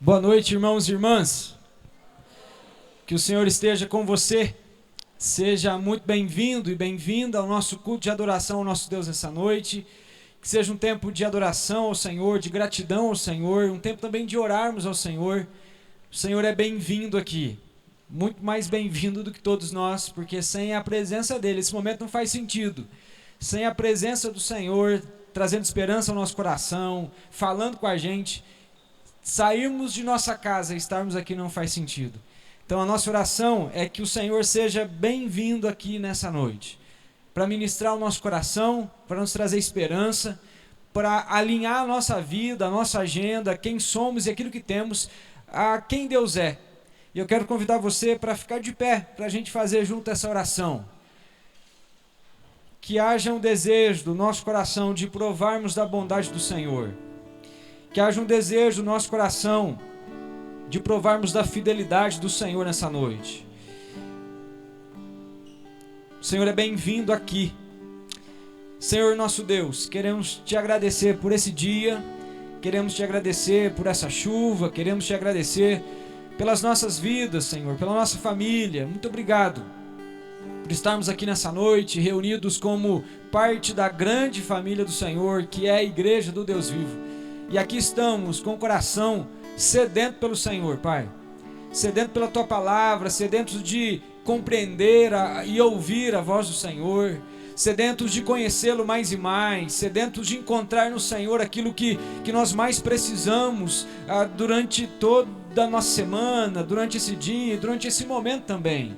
Boa noite, irmãos e irmãs. Que o Senhor esteja com você. Seja muito bem-vindo e bem-vinda ao nosso culto de adoração ao nosso Deus nessa noite. Que seja um tempo de adoração ao Senhor, de gratidão ao Senhor, um tempo também de orarmos ao Senhor. O Senhor é bem-vindo aqui, muito mais bem-vindo do que todos nós, porque sem a presença dEle, esse momento não faz sentido. Sem a presença do Senhor, trazendo esperança ao nosso coração, falando com a gente, sairmos de nossa casa e estarmos aqui não faz sentido. Então a nossa oração é que o Senhor seja bem-vindo aqui nessa noite, para ministrar o nosso coração, para nos trazer esperança, para alinhar a nossa vida, a nossa agenda, quem somos e aquilo que temos, a quem Deus é. E eu quero convidar você para ficar de pé, para a gente fazer junto essa oração. Que haja um desejo do nosso coração de provarmos da bondade do Senhor. Que haja um desejo no nosso coração de provarmos da fidelidade do Senhor nessa noite. O Senhor é bem-vindo aqui. Senhor nosso Deus, queremos te agradecer por esse dia, queremos te agradecer por essa chuva, queremos te agradecer pelas nossas vidas, Senhor, pela nossa família. Muito obrigado por estarmos aqui nessa noite, reunidos como parte da grande família do Senhor, que é a Igreja do Deus Vivo. E aqui estamos com o coração sedento pelo Senhor, Pai. Sedento pela Tua Palavra, sedentos de compreender e ouvir a voz do Senhor. Sedentos de conhecê-lo mais e mais. Sedentos de encontrar no Senhor aquilo que nós mais precisamos durante toda a nossa semana, durante esse dia, durante esse momento também.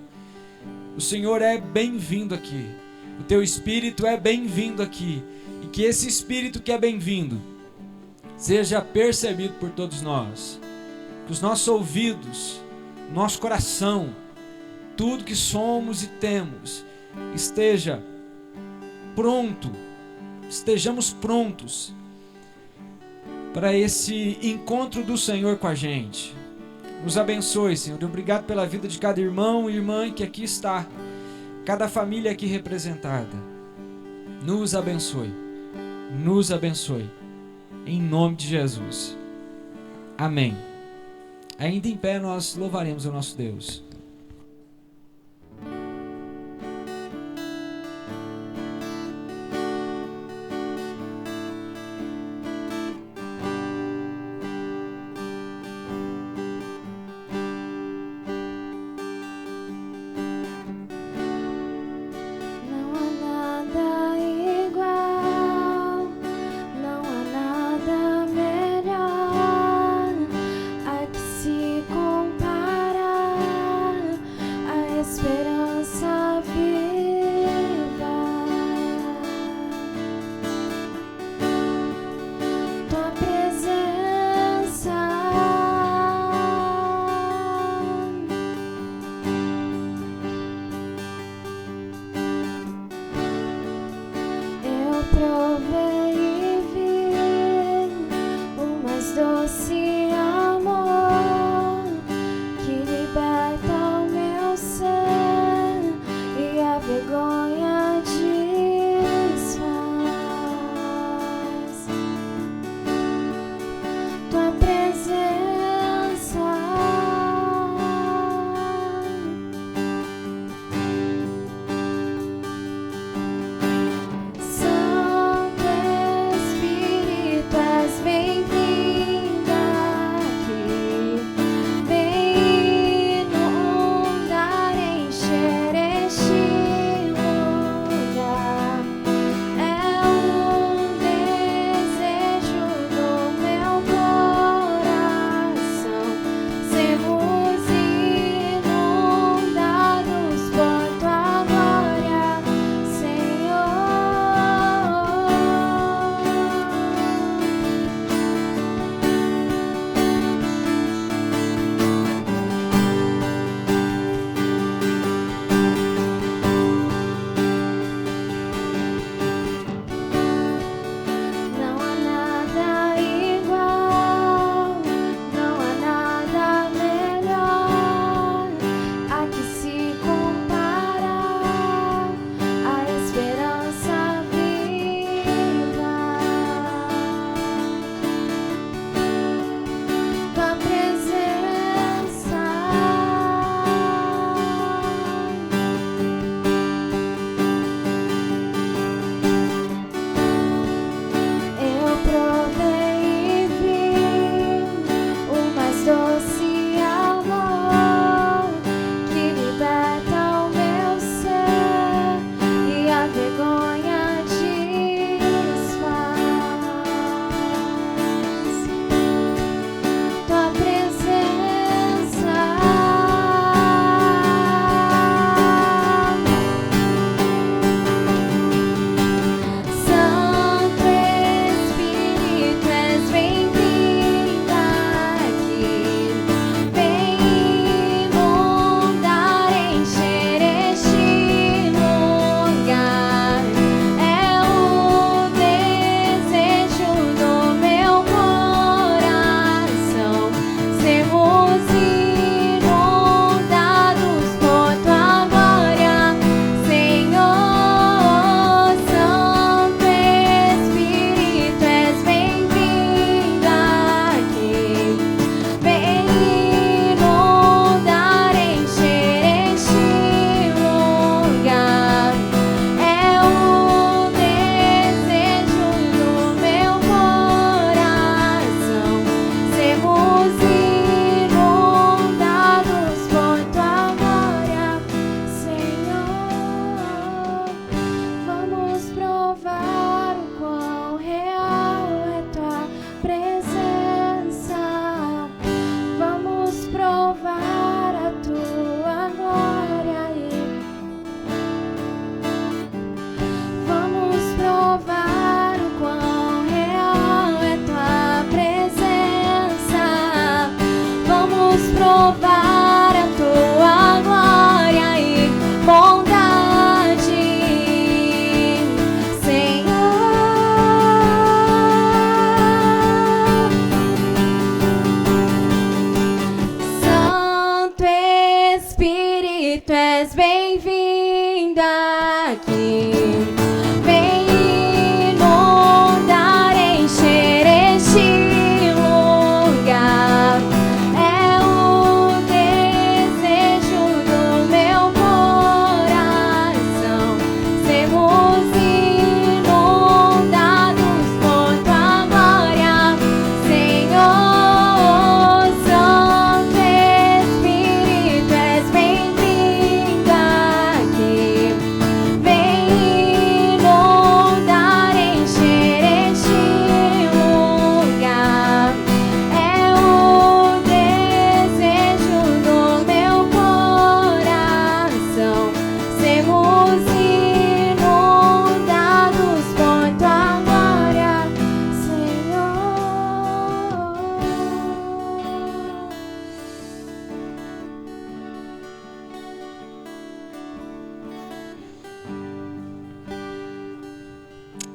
O Senhor é bem-vindo aqui. O Teu Espírito é bem-vindo aqui. E que esse Espírito que é bem-vindo seja percebido por todos nós. Que os nossos ouvidos, nosso coração, tudo que somos e temos, esteja pronto, estejamos prontos para esse encontro do Senhor com a gente. Nos abençoe, Senhor. Obrigado pela vida de cada irmão e irmã que aqui está, cada família aqui representada. Nos abençoe, nos abençoe. Em nome de Jesus. Amém. Ainda em pé nós louvaremos o nosso Deus. Comparar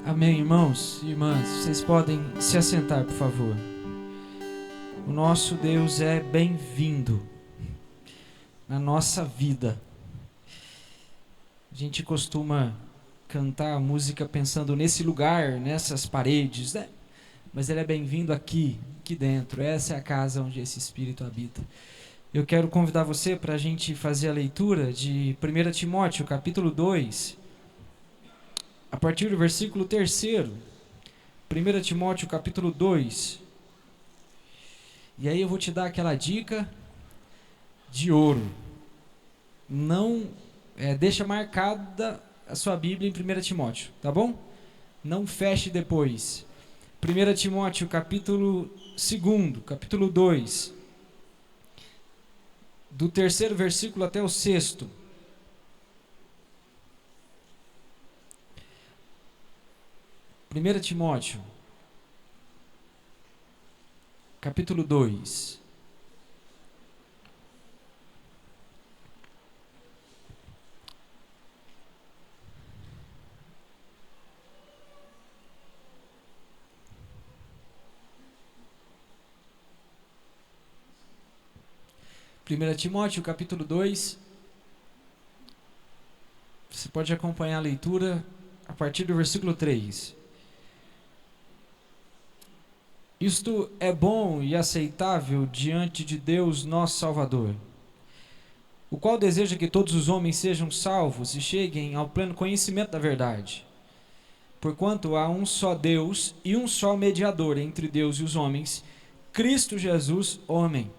Amém, irmãos e irmãs. Vocês podem se assentar, por favor. O nosso Deus é bem-vindo na nossa vida. A gente costuma cantar a música pensando nesse lugar, nessas paredes, né? Mas Ele é bem-vindo aqui dentro. Essa é a casa onde esse Espírito habita. Eu quero convidar você para a gente fazer a leitura de 1 Timóteo, capítulo 2, a partir do versículo 3º. 1 Timóteo, capítulo 2. E aí eu vou te dar aquela dica de ouro. Não deixa marcada a sua Bíblia em 1 Timóteo, tá bom? Não feche depois. 1 Timóteo, capítulo 2, capítulo 2, do 3º versículo até o 6º. Primeira Timóteo, capítulo 2. Primeira Timóteo, capítulo 2. Você pode acompanhar a leitura a partir do versículo 3. Isto é bom e aceitável diante de Deus nosso Salvador, o qual deseja que todos os homens sejam salvos e cheguem ao pleno conhecimento da verdade. Porquanto há um só Deus e um só mediador entre Deus e os homens, Cristo Jesus, homem,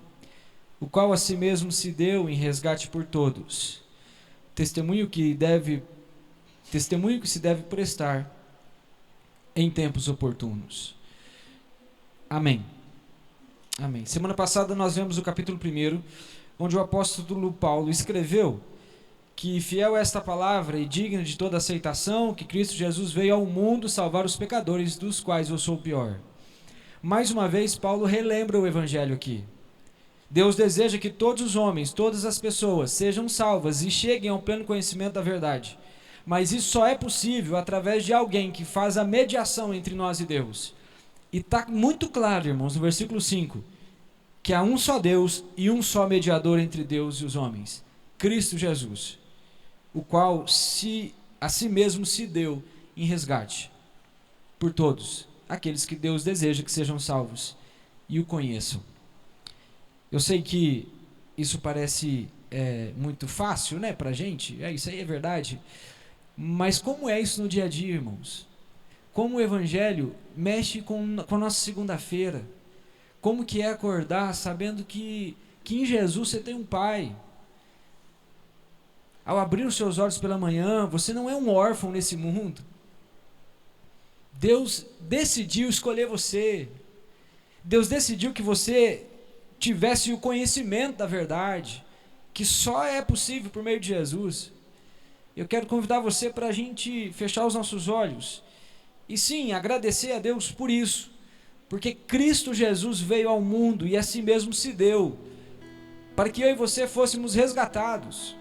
o qual a si mesmo se deu em resgate por todos. Testemunho que se deve prestar em tempos oportunos. Amém. Amém. Semana passada nós vemos o capítulo 1, onde o apóstolo Paulo escreveu que fiel é esta palavra e digna de toda aceitação, que Cristo Jesus veio ao mundo salvar os pecadores, dos quais eu sou o pior. Mais uma vez, Paulo relembra o evangelho aqui. Deus deseja que todos os homens, todas as pessoas sejam salvas e cheguem ao pleno conhecimento da verdade. Mas isso só é possível através de alguém que faz a mediação entre nós e Deus. E está muito claro, irmãos, no versículo 5, que há um só Deus e um só mediador entre Deus e os homens, Cristo Jesus, o qual a si mesmo se deu em resgate por todos aqueles que Deus deseja que sejam salvos e o conheçam. Eu sei que isso parece muito fácil, né, para a gente, isso aí é verdade, mas como é isso no dia a dia, irmãos? Como o Evangelho mexe com a nossa segunda-feira? Como que é acordar sabendo que em Jesus você tem um Pai? Ao abrir os seus olhos pela manhã, você não é um órfão nesse mundo. Deus decidiu escolher você. Deus decidiu que você tivesse o conhecimento da verdade, que só é possível por meio de Jesus. Eu quero convidar você para a gente fechar os nossos olhos e sim, agradecer a Deus por isso, porque Cristo Jesus veio ao mundo e a si mesmo se deu, para que eu e você fôssemos resgatados,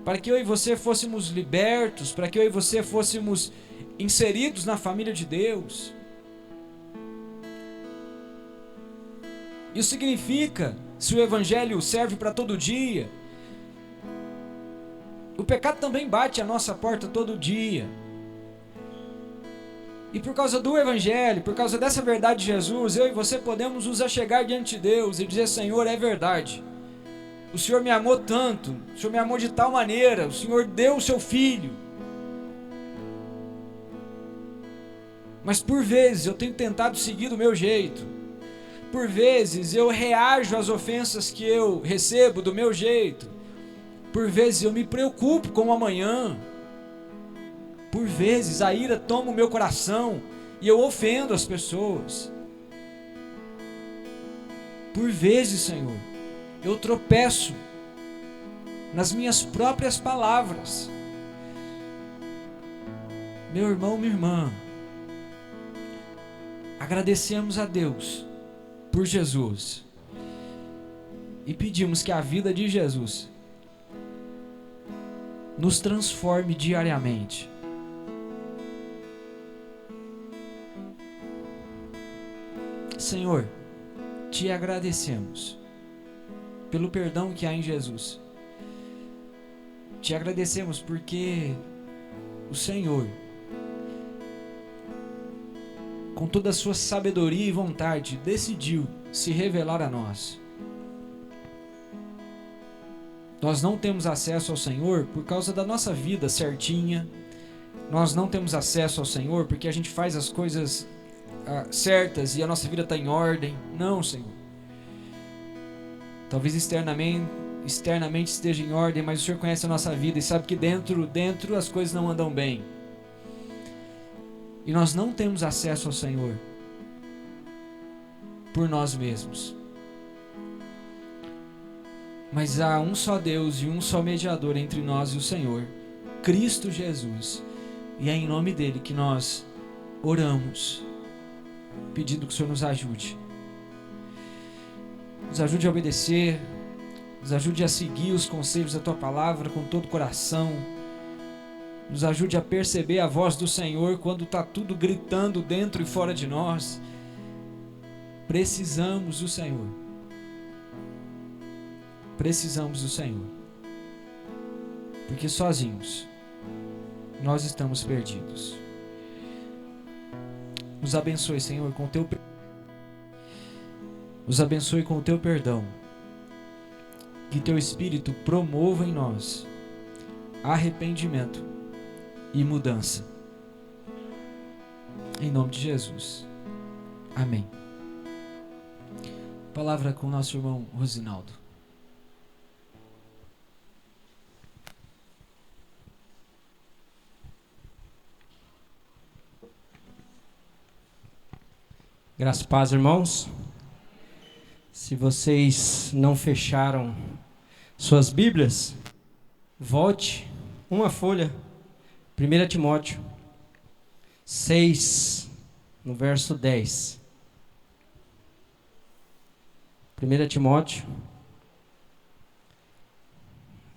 para que eu e você fôssemos libertos, para que eu e você fôssemos inseridos na família de Deus. Isso significa, se o Evangelho serve para todo dia, o pecado também bate à nossa porta todo dia. E por causa do Evangelho, por causa dessa verdade de Jesus, eu e você podemos nos achegar diante de Deus e dizer: Senhor, é verdade. O Senhor me amou tanto, o Senhor me amou de tal maneira, o Senhor deu o seu Filho. Mas por vezes eu tenho tentado seguir do meu jeito. Por vezes eu reajo às ofensas que eu recebo do meu jeito. Por vezes eu me preocupo com o amanhã. Por vezes a ira toma o meu coração e eu ofendo as pessoas. Por vezes, Senhor, eu tropeço nas minhas próprias palavras. Meu irmão, minha irmã, agradecemos a Deus por Jesus e pedimos que a vida de Jesus nos transforme diariamente. Senhor, te agradecemos pelo perdão que há em Jesus. Te agradecemos porque o Senhor, com toda a sua sabedoria e vontade, decidiu se revelar a nós. Nós não temos acesso ao Senhor por causa da nossa vida certinha. Nós não temos acesso ao Senhor porque a gente faz as coisas certas e a nossa vida está em ordem. Não, Senhor. Talvez externamente esteja em ordem, mas o Senhor conhece a nossa vida e sabe que dentro as coisas não andam bem. E nós não temos acesso ao Senhor por nós mesmos. Mas há um só Deus e um só mediador entre nós e o Senhor, Cristo Jesus. E é em nome dele que nós oramos, pedindo que o Senhor nos ajude. Nos ajude a obedecer, nos ajude a seguir os conselhos da tua palavra com todo o coração. Nos ajude a perceber a voz do Senhor quando está tudo gritando dentro e fora de nós. Precisamos do Senhor. Precisamos do Senhor. Porque sozinhos nós estamos perdidos. Nos abençoe, Senhor, com o teu perdão. Nos abençoe com o teu perdão. Que teu Espírito promova em nós arrependimento e mudança. Em nome de Jesus. Amém. Palavra com o nosso irmão Rosinaldo. Graças e paz, irmãos. Se vocês não fecharam suas Bíblias, volte uma folha. 1 Timóteo 6, no verso 10. 1 Timóteo,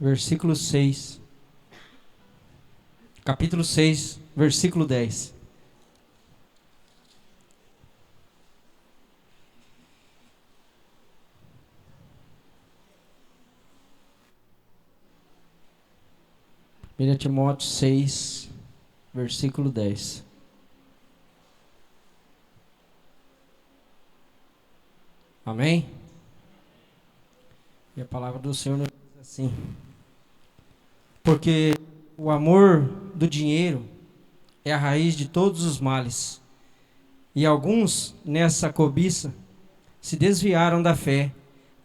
versículo 6. Capítulo 6, versículo 10. Timóteo 6, versículo 10. Amém? E a palavra do Senhor nos diz assim: porque o amor do dinheiro é a raiz de todos os males, e alguns nessa cobiça se desviaram da fé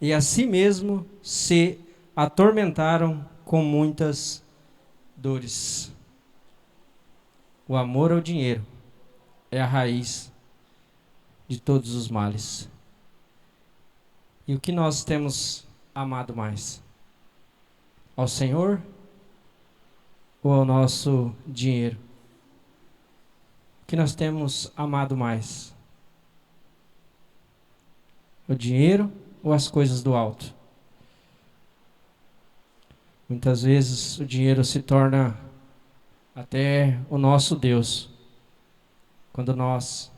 e a si mesmo se atormentaram com muitas dores. O amor ao dinheiro é a raiz de todos os males. E o que nós temos amado mais? Ao Senhor ou ao nosso dinheiro? O que nós temos amado mais? O dinheiro ou as coisas do alto? Muitas vezes o dinheiro se torna até o nosso Deus, quando nós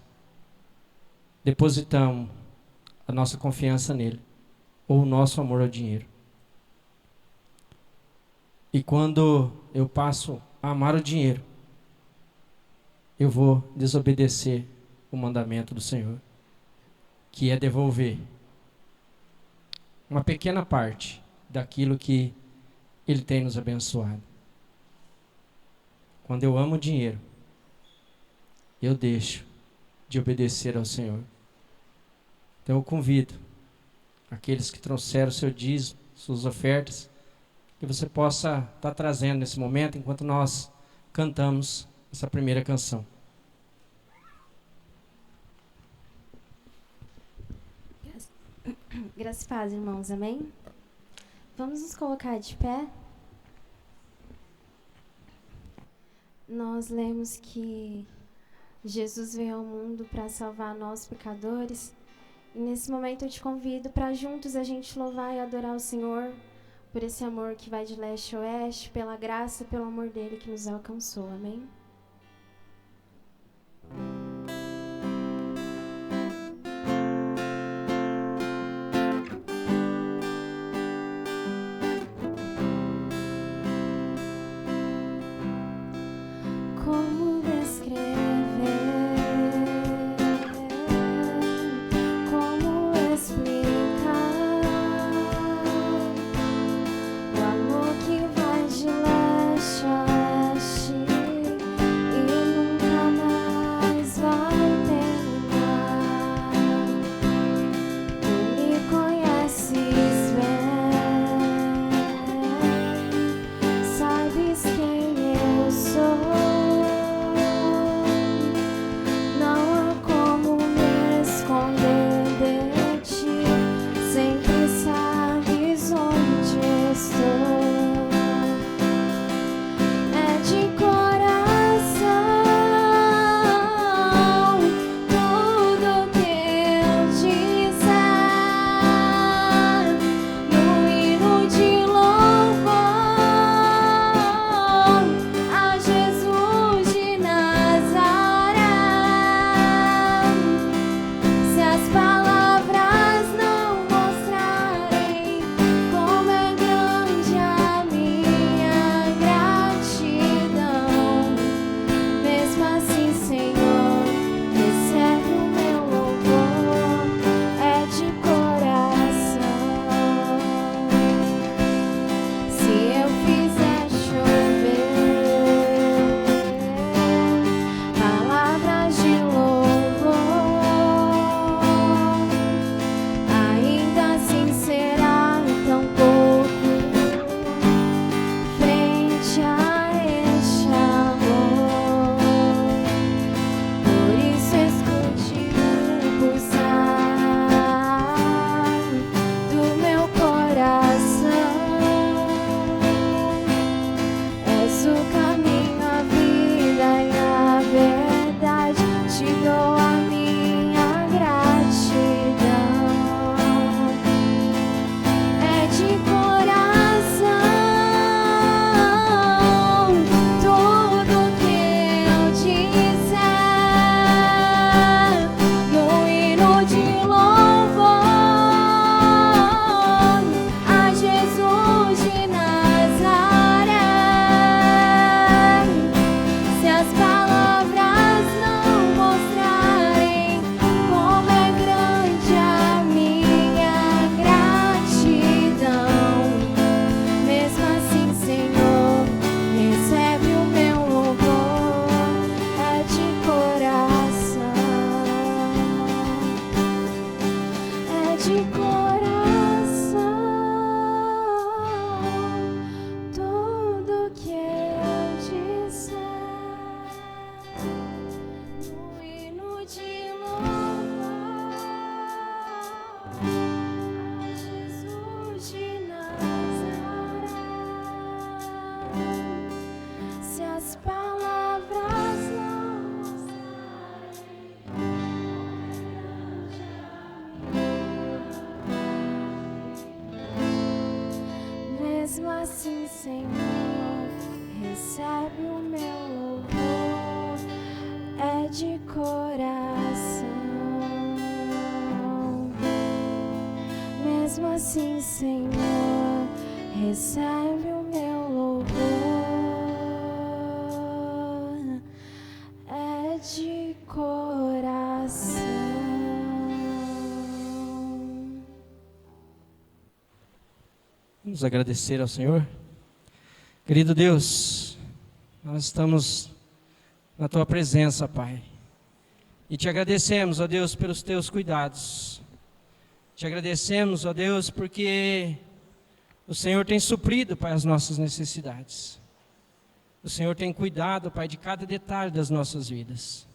depositamos a nossa confiança nele, ou o nosso amor ao dinheiro. E quando eu passo a amar o dinheiro, eu vou desobedecer o mandamento do Senhor, que é devolver uma pequena parte daquilo que Ele tem nos abençoado. Quando eu amo o dinheiro, eu deixo de obedecer ao Senhor. Então eu convido aqueles que trouxeram seu dízimo, suas ofertas, que você possa estar trazendo nesse momento, enquanto nós cantamos essa primeira canção. Graças e paz, irmãos, amém? Vamos nos colocar de pé. Nós lemos que Jesus veio ao mundo para salvar nós, pecadores. E nesse momento eu te convido para juntos a gente louvar e adorar o Senhor por esse amor que vai de leste a oeste, pela graça e pelo amor dele que nos alcançou, amém? Senhor, recebe o meu louvor, é de coração. Se eu fizer chover palavras de louvor, ainda assim será tão pouco frente a este amor. Por isso escute o pulsar do meu coração. És o caminho, a vida e a verdade. Te dou a minha gratidão. É de coração tudo que eu disser no hino de louvor a Jesus de Nazaré. Se as palavras não mostrarem como é grande a minha gratidão, mesmo assim, Senhor, recebe o meu louvor, é de coração, é de coração. Tudo que eu disser no hino de louvor a Jesus de Nazaré. Se as palavras não mostrarem, mesmo assim, Senhor, recebe o meu louvor, é de coração. Mesmo assim, Senhor, recebe o meu louvor, é de coração. Vamos agradecer ao Senhor. Querido Deus, nós estamos na Tua presença, Pai. E Te agradecemos, ó Deus, pelos Teus cuidados. Te agradecemos, ó Deus, porque o Senhor tem suprido, Pai, as nossas necessidades. O Senhor tem cuidado, Pai, de cada detalhe das nossas vidas.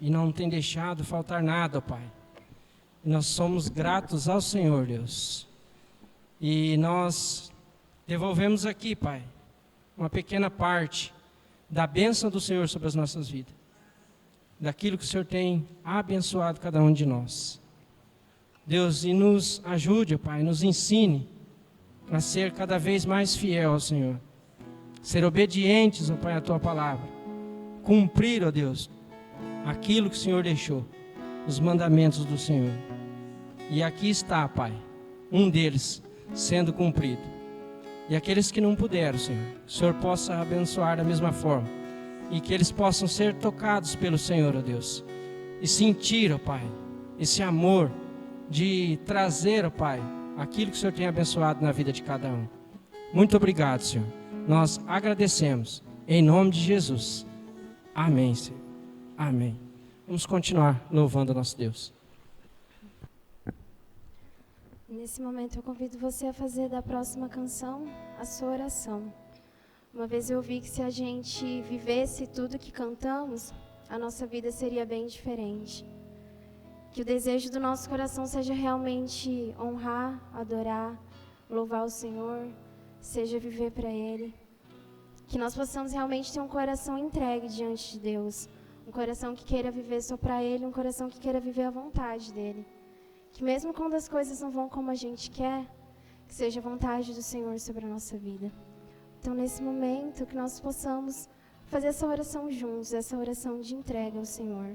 E não tem deixado faltar nada, ó Pai. E nós somos gratos ao Senhor, Deus. E nós devolvemos aqui, Pai, uma pequena parte da bênção do Senhor sobre as nossas vidas. Daquilo que o Senhor tem abençoado cada um de nós. Deus, e nos ajude, Pai, nos ensine a ser cada vez mais fiel ao Senhor. Ser obedientes, ó Pai, à Tua palavra. Cumprir, ó Deus, aquilo que o Senhor deixou, os mandamentos do Senhor. E aqui está, Pai, um deles sendo cumprido. E aqueles que não puderam, Senhor, que o Senhor possa abençoar da mesma forma. E que eles possam ser tocados pelo Senhor, ó Deus. E sentir, ó Pai, esse amor de trazer, ó Pai, aquilo que o Senhor tem abençoado na vida de cada um. Muito obrigado, Senhor. Nós agradecemos. Em nome de Jesus. Amém, Senhor. Amém. Vamos continuar louvando o nosso Deus. Nesse momento eu convido você a fazer da próxima canção a sua oração. Uma vez eu vi que se a gente vivesse tudo que cantamos, a nossa vida seria bem diferente. Que o desejo do nosso coração seja realmente honrar, adorar, louvar o Senhor, seja viver para Ele. Que nós possamos realmente ter um coração entregue diante de Deus. Um coração que queira viver só para Ele, um coração que queira viver a vontade dEle. Que mesmo quando as coisas não vão como a gente quer, que seja a vontade do Senhor sobre a nossa vida. Então, nesse momento, que nós possamos fazer essa oração juntos, essa oração de entrega ao Senhor.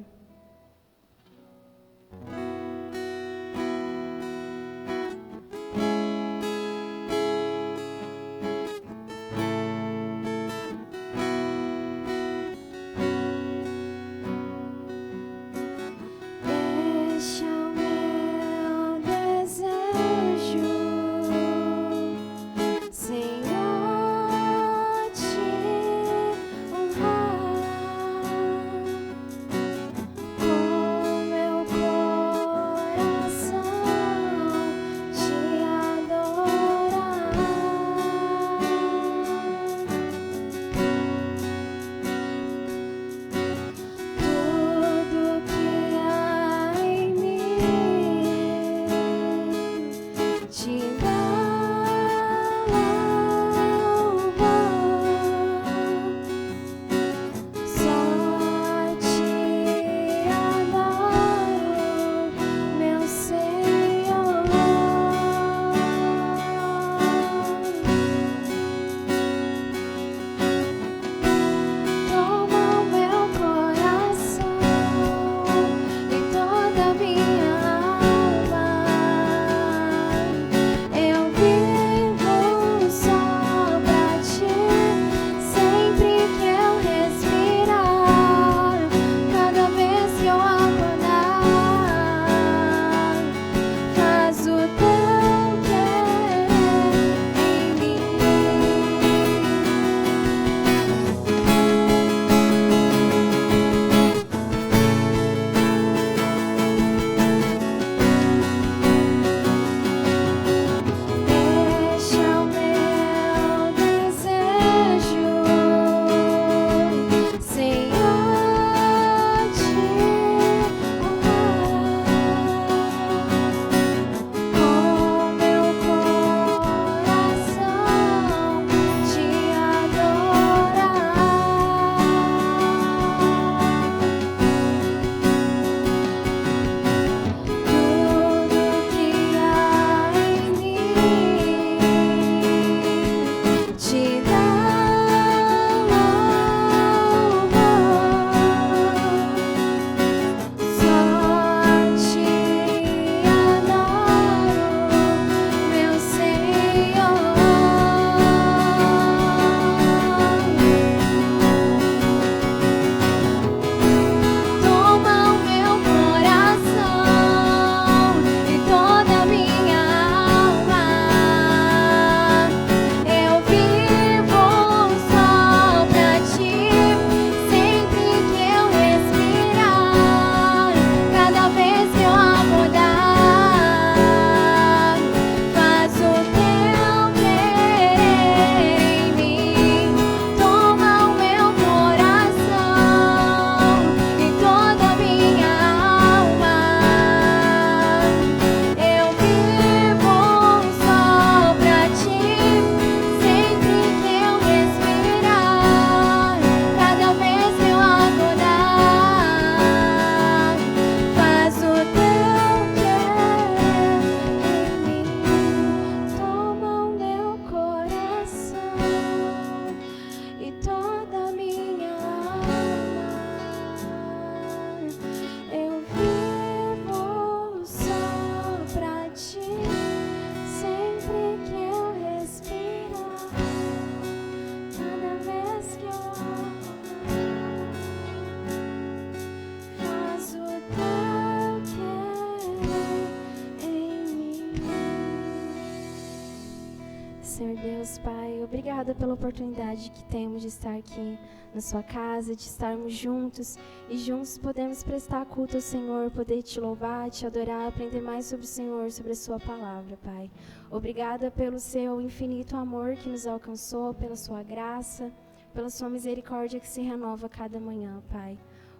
Senhor Deus, Pai. Obrigada pela oportunidade que temos de estar aqui na sua casa, de estarmos juntos e juntos podemos prestar culto ao Senhor, poder te louvar, te adorar, aprender mais sobre o Senhor, sobre a sua palavra, Pai. Obrigada pelo seu infinito amor que nos alcançou, pela sua graça, pela sua misericórdia que se renova a cada manhã, Pai.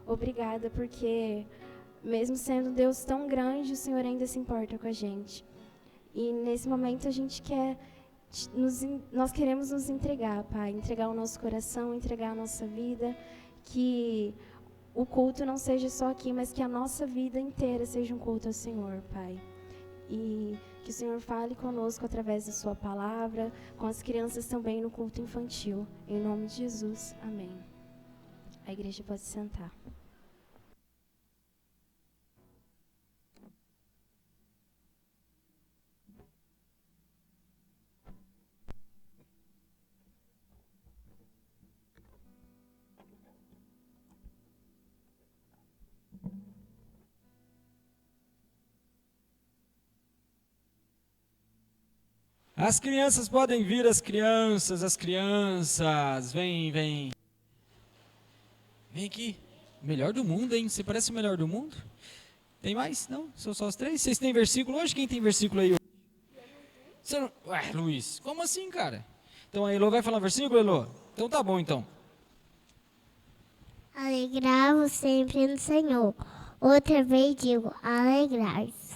Obrigada porque, mesmo sendo Deus tão grande, o Senhor ainda se importa com a gente. E nesse momento a gente nós queremos nos entregar, Pai, entregar o nosso coração, entregar a nossa vida, que o culto não seja só aqui, mas que a nossa vida inteira seja um culto ao Senhor, Pai. E que o Senhor fale conosco através da sua palavra, com as crianças também no culto infantil. Em nome de Jesus, amém. A igreja pode se sentar. As crianças podem vir, as crianças, vem. Vem aqui. Melhor do mundo, hein? Você parece o melhor do mundo? Tem mais? Não? São só os 3? Vocês têm versículo hoje? Quem tem versículo aí hoje? Você não... Ué, Luiz, como assim, cara? Então a Elô vai falar versículo, Elô? Então tá bom, então. Alegrar-vos sempre no Senhor. Outra vez digo, alegrar-se.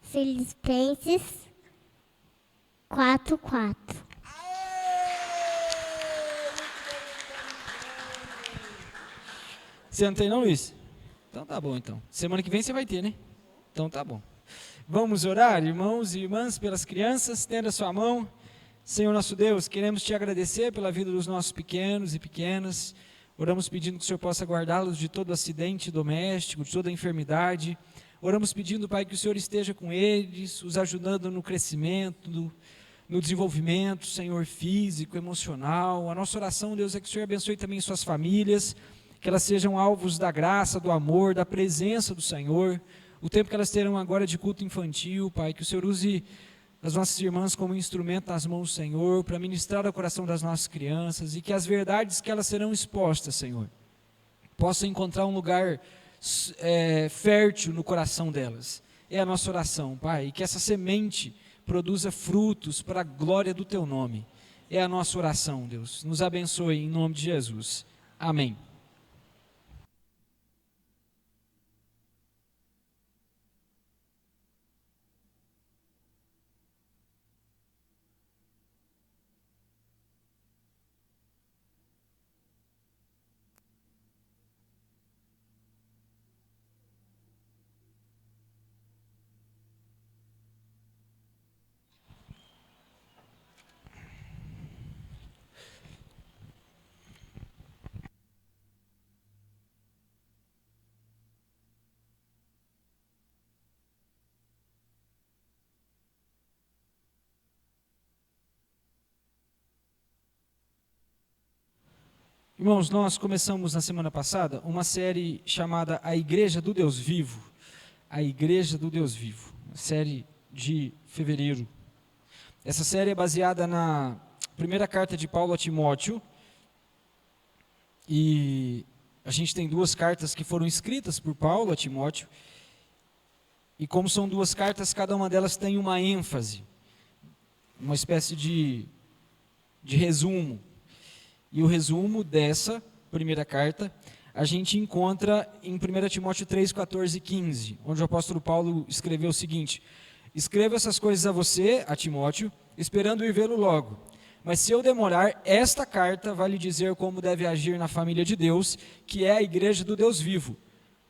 Filipenses 4:4. Você não tem não, Luiz? Então tá bom, então. Semana que vem você vai ter, né? Então tá bom. Vamos orar, irmãos e irmãs, pelas crianças. Estenda a sua mão. Senhor nosso Deus, queremos te agradecer pela vida dos nossos pequenos e pequenas. Oramos pedindo que o Senhor possa guardá-los de todo acidente doméstico, de toda enfermidade. Oramos pedindo, Pai, que o Senhor esteja com eles, os ajudando no crescimento, no desenvolvimento, Senhor, físico, emocional. A nossa oração, Deus, é que o Senhor abençoe também suas famílias, que elas sejam alvos da graça, do amor, da presença do Senhor. O tempo que elas terão agora de culto infantil, Pai, que o Senhor use as nossas irmãs como instrumento nas mãos do Senhor, para ministrar ao coração das nossas crianças, e que as verdades que elas serão expostas, Senhor, possam encontrar um lugar fértil no coração delas. É a nossa oração, Pai, e que essa semente produza frutos para a glória do Teu nome. É a nossa oração, Deus. Nos abençoe em nome de Jesus. Amém. Irmãos, nós começamos na semana passada uma série chamada A Igreja do Deus Vivo. A Igreja do Deus Vivo, uma série de fevereiro. Essa série é baseada na primeira carta de Paulo a Timóteo. E a gente tem 2 cartas que foram escritas por Paulo a Timóteo. E como são 2 cartas, cada uma delas tem uma ênfase, uma espécie de resumo. E o resumo dessa primeira carta a gente encontra em 1 Timóteo 3, 14 e 15, onde o apóstolo Paulo escreveu o seguinte: escrevo essas coisas a você, a Timóteo, esperando ir vê-lo logo. Mas se eu demorar, esta carta vai lhe dizer como deve agir na família de Deus, que é a igreja do Deus vivo,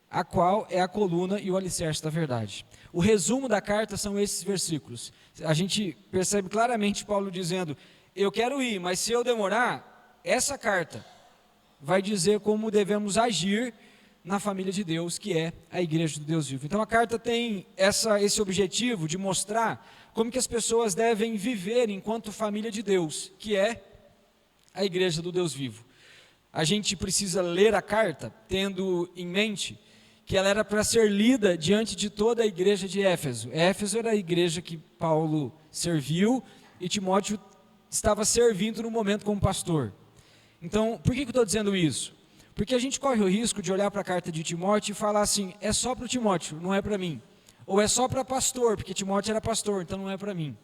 a qual é a coluna e o alicerce da verdade. O resumo da carta são esses versículos. A gente percebe claramente Paulo dizendo: eu quero ir, mas se eu demorar, essa carta vai dizer como devemos agir na família de Deus, que é a igreja do Deus vivo. Então a carta tem esse objetivo de mostrar como que as pessoas devem viver enquanto família de Deus, que é a igreja do Deus vivo. A gente precisa ler a carta tendo em mente que ela era para ser lida diante de toda a igreja de Éfeso. Éfeso era a igreja que Paulo serviu e Timóteo estava servindo no momento como pastor. Então, por que eu estou dizendo isso? Porque a gente corre o risco de olhar para a carta de Timóteo e falar assim, é só para o Timóteo, não é para mim. Ou é só para pastor, porque Timóteo era pastor, então não é para mim.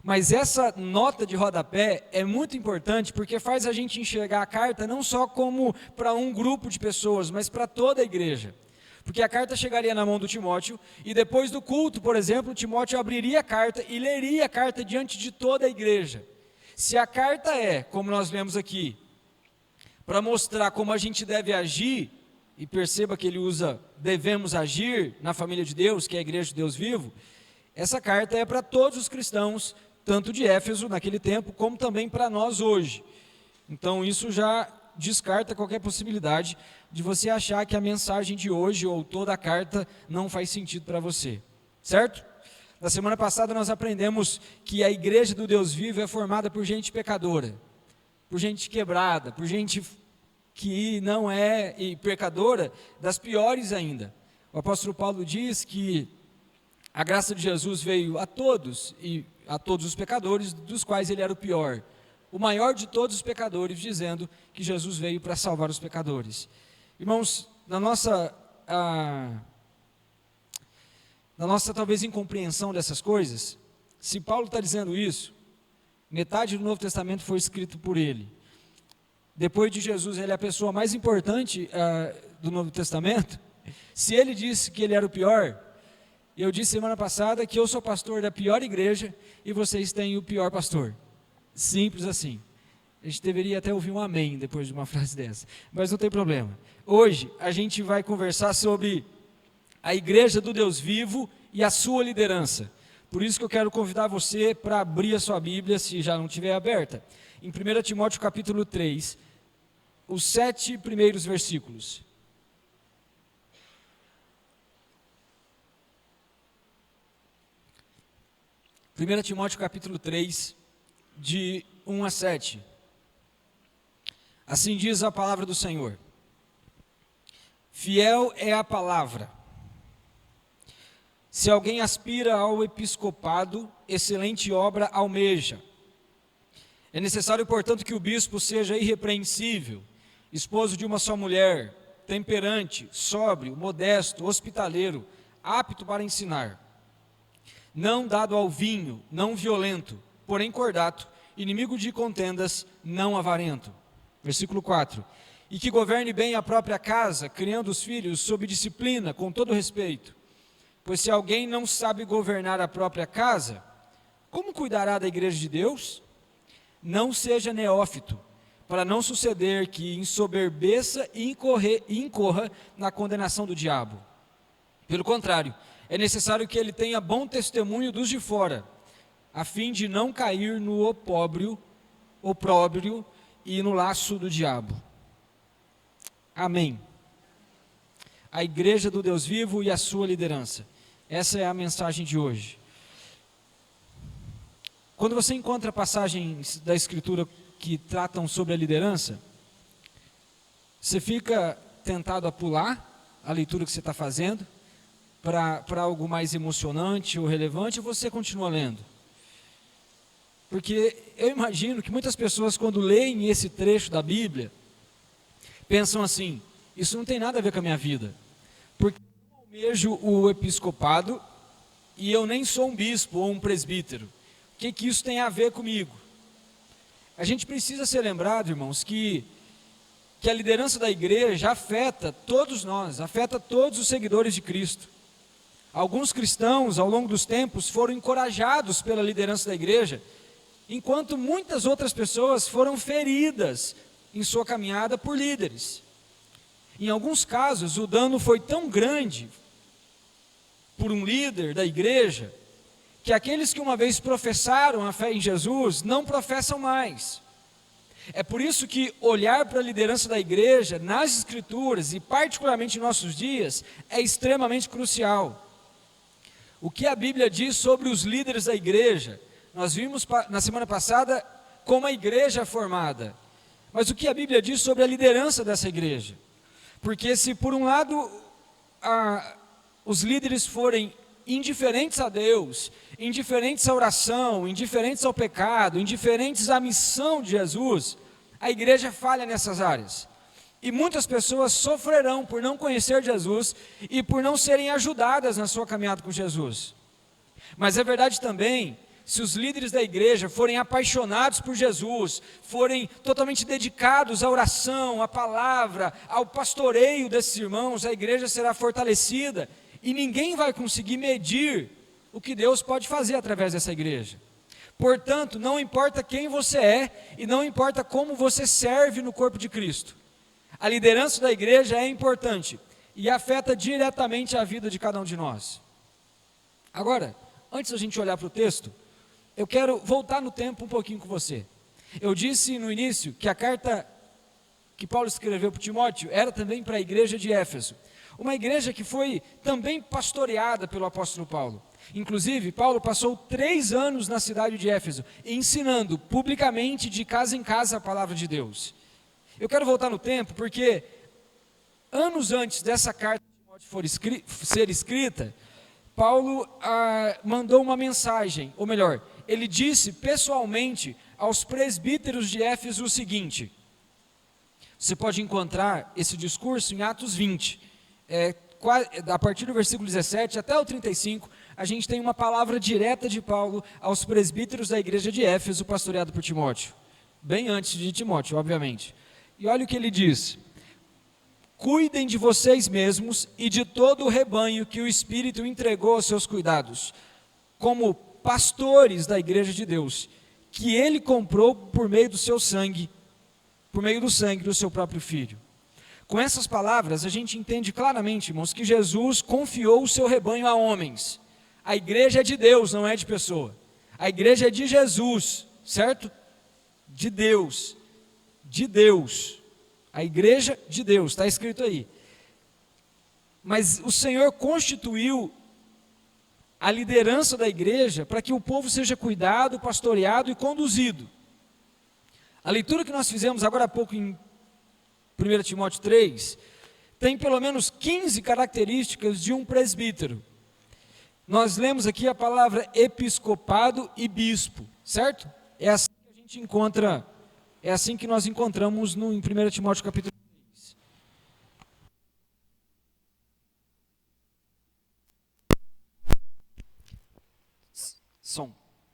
Mas essa nota de rodapé é muito importante porque faz a gente enxergar a carta não só como para um grupo de pessoas, mas para toda a igreja. Porque a carta chegaria na mão do Timóteo e depois do culto, por exemplo, Timóteo abriria a carta e leria a carta diante de toda a igreja. Se a carta é, como nós lemos aqui, para mostrar como a gente deve agir, e perceba que ele usa devemos agir na família de Deus, que é a igreja de Deus vivo, essa carta é para todos os cristãos, tanto de Éfeso naquele tempo, como também para nós hoje. Então isso já descarta qualquer possibilidade de você achar que a mensagem de hoje ou toda a carta não faz sentido para você, certo? Na semana passada nós aprendemos que a igreja do Deus vivo é formada por gente pecadora, por gente quebrada, por gente que não é e pecadora, das piores ainda. O apóstolo Paulo diz que a graça de Jesus veio a todos, e a todos os pecadores, dos quais ele era o pior. O maior de todos os pecadores, dizendo que Jesus veio para salvar os pecadores. Irmãos, na nossa talvez incompreensão dessas coisas, se Paulo está dizendo isso, metade do Novo Testamento foi escrito por ele. Depois de Jesus, ele é a pessoa mais importante do Novo Testamento. Se ele disse que ele era o pior, eu disse semana passada que eu sou pastor da pior igreja e vocês têm o pior pastor. Simples assim. A gente deveria até ouvir um amém depois de uma frase dessa, mas não tem problema. Hoje a gente vai conversar sobre a igreja do Deus vivo e a sua liderança. Por isso que eu quero convidar você para abrir a sua Bíblia, se já não estiver aberta, em 1 Timóteo capítulo 3, os 7 primeiros versículos. 1 Timóteo capítulo 3, de 1 a 7. Assim diz a palavra do Senhor. Fiel é a palavra. Se alguém aspira ao episcopado, excelente obra almeja. É necessário, portanto, que o bispo seja irrepreensível, esposo de uma só mulher, temperante, sóbrio, modesto, hospitaleiro, apto para ensinar. Não dado ao vinho, não violento, porém cordato, inimigo de contendas, não avarento. Versículo 4. E que governe bem a própria casa, criando os filhos sob disciplina, com todo respeito. Pois se alguém não sabe governar a própria casa, como cuidará da igreja de Deus? Não seja neófito, para não suceder que ensoberbeça e incorra na condenação do diabo. Pelo contrário, é necessário que ele tenha bom testemunho dos de fora, a fim de não cair no opróbrio e no laço do diabo. Amém. A igreja do Deus vivo e a sua liderança. Essa é a mensagem de hoje. Quando você encontra passagens da Escritura que tratam sobre a liderança, você fica tentado a pular a leitura que você está fazendo para algo mais emocionante ou relevante, ou você continua lendo? Porque eu imagino que muitas pessoas, quando leem esse trecho da Bíblia, pensam assim, isso não tem nada a ver com a minha vida, porque eu almejo o episcopado e eu nem sou um bispo ou um presbítero. O que isso tem a ver comigo? A gente precisa ser lembrado, irmãos, que a liderança da igreja afeta todos nós, afeta todos os seguidores de Cristo. Alguns cristãos, ao longo dos tempos, foram encorajados pela liderança da igreja, enquanto muitas outras pessoas foram feridas em sua caminhada por líderes. Em alguns casos, o dano foi tão grande por um líder da igreja, que aqueles que uma vez professaram a fé em Jesus, não professam mais. É por isso que olhar para a liderança da igreja, nas Escrituras, e particularmente em nossos dias, é extremamente crucial. O que a Bíblia diz sobre os líderes da igreja? Nós vimos na semana passada como a igreja é formada. Mas o que a Bíblia diz sobre a liderança dessa igreja? Porque se por um lado os líderes forem indiferentes a Deus, indiferentes à oração, indiferentes ao pecado, indiferentes à missão de Jesus, a igreja falha nessas áreas. E muitas pessoas sofrerão por não conhecer Jesus e por não serem ajudadas na sua caminhada com Jesus. Mas é verdade também, se os líderes da igreja forem apaixonados por Jesus, forem totalmente dedicados à oração, à palavra, ao pastoreio desses irmãos, a igreja será fortalecida e ninguém vai conseguir medir o que Deus pode fazer através dessa igreja. Portanto, não importa quem você é e não importa como você serve no corpo de Cristo, a liderança da igreja é importante e afeta diretamente a vida de cada um de nós. Agora, antes da gente olhar para o texto, eu quero voltar no tempo um pouquinho com você. Eu disse no início que a carta que Paulo escreveu para Timóteo era também para a igreja de Éfeso. Uma igreja que foi também pastoreada pelo apóstolo Paulo. Inclusive, Paulo passou 3 anos na cidade de Éfeso, ensinando publicamente de casa em casa a palavra de Deus. Eu quero voltar no tempo porque anos antes dessa carta de Timóteo ser escrita, Paulo mandou uma mensagem, ou melhor, ele disse pessoalmente aos presbíteros de Éfeso o seguinte. Você pode encontrar esse discurso em Atos 20, a partir do versículo 17 até o 35, a gente tem uma palavra direta de Paulo aos presbíteros da igreja de Éfeso, pastoreado por Timóteo, bem antes de Timóteo, obviamente. E olha o que ele diz: cuidem de vocês mesmos e de todo o rebanho que o Espírito entregou aos seus cuidados, como pastores da igreja de Deus, que ele comprou por meio do seu sangue, por meio do sangue do seu próprio Filho. Com essas palavras, a gente entende claramente, irmãos, que Jesus confiou o seu rebanho a homens. A igreja é de Deus, não é de pessoa. A igreja é de Jesus, certo? De Deus. De Deus. A igreja de Deus, está escrito aí. Mas o Senhor constituiu a liderança da igreja para que o povo seja cuidado, pastoreado e conduzido. A leitura que nós fizemos agora há pouco em 1 Timóteo 3, tem pelo menos 15 características de um presbítero. Nós lemos aqui a palavra episcopado e bispo, certo? É assim que a gente encontra, é assim que nós encontramos em 1 Timóteo capítulo 3.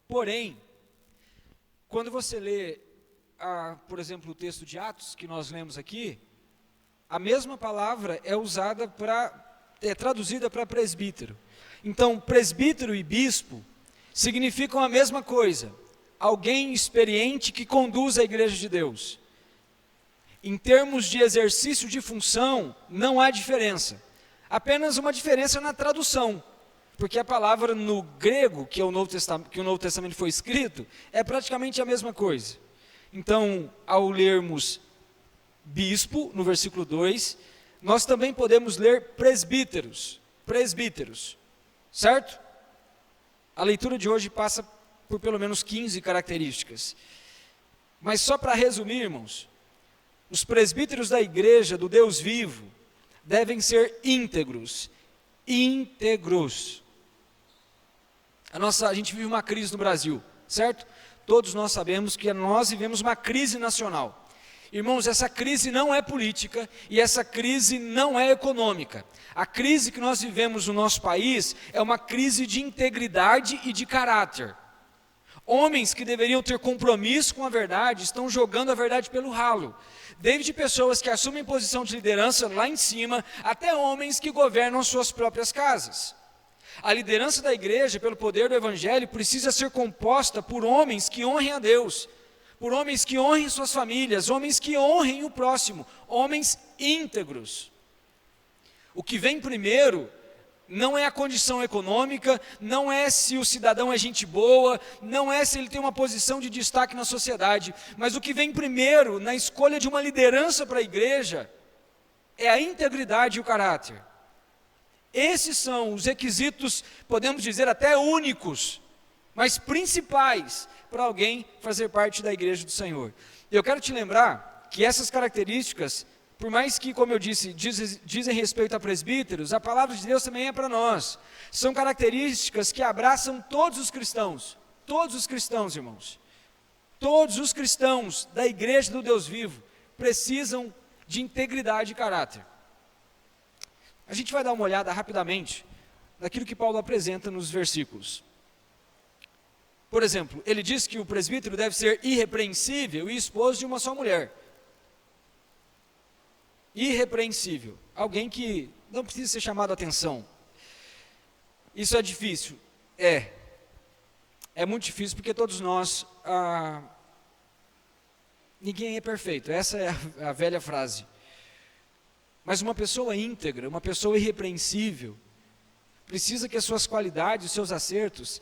Porém, quando você lê, por exemplo, o texto de Atos que nós lemos aqui, a mesma palavra é usada traduzida para presbítero. Então, presbítero e bispo significam a mesma coisa, alguém experiente que conduz a igreja de Deus. Em termos de exercício de função, não há diferença, apenas uma diferença na tradução, porque a palavra no grego, que o Novo Testamento foi escrito, é praticamente a mesma coisa. Então, ao lermos bispo, no versículo 2, nós também podemos ler presbíteros, certo? A leitura de hoje passa por pelo menos 15 características. Mas só para resumir, irmãos, os presbíteros da igreja do Deus vivo devem ser íntegros. A gente vive uma crise no Brasil, certo? Todos nós sabemos que nós vivemos uma crise nacional. Irmãos, essa crise não é política e essa crise não é econômica. A crise que nós vivemos no nosso país é uma crise de integridade e de caráter. Homens que deveriam ter compromisso com a verdade estão jogando a verdade pelo ralo. Desde pessoas que assumem posição de liderança lá em cima, até homens que governam suas próprias casas. A liderança da igreja, pelo poder do evangelho, precisa ser composta por homens que honrem a Deus, por homens que honrem suas famílias, homens que honrem o próximo, homens íntegros. O que vem primeiro não é a condição econômica, não é se o cidadão é gente boa, não é se ele tem uma posição de destaque na sociedade, mas o que vem primeiro na escolha de uma liderança para a igreja é a integridade e o caráter. Esses são os requisitos, podemos dizer até únicos, mas principais para alguém fazer parte da igreja do Senhor. Eu quero te lembrar que essas características Por mais que, como eu disse, dizem respeito a presbíteros, a palavra de Deus também é para nós. São características que abraçam todos os cristãos, irmãos. Todos os cristãos da igreja do Deus vivo precisam de integridade e caráter. A gente vai dar uma olhada rapidamente naquilo que Paulo apresenta nos versículos. Por exemplo, ele diz que o presbítero deve ser irrepreensível e esposo de uma só mulher. Irrepreensível, alguém que não precisa ser chamado a atenção. Isso é difícil? É muito difícil porque todos nós, ninguém é perfeito, essa é a velha frase. Mas uma pessoa íntegra, uma pessoa irrepreensível, precisa que as suas qualidades, os seus acertos,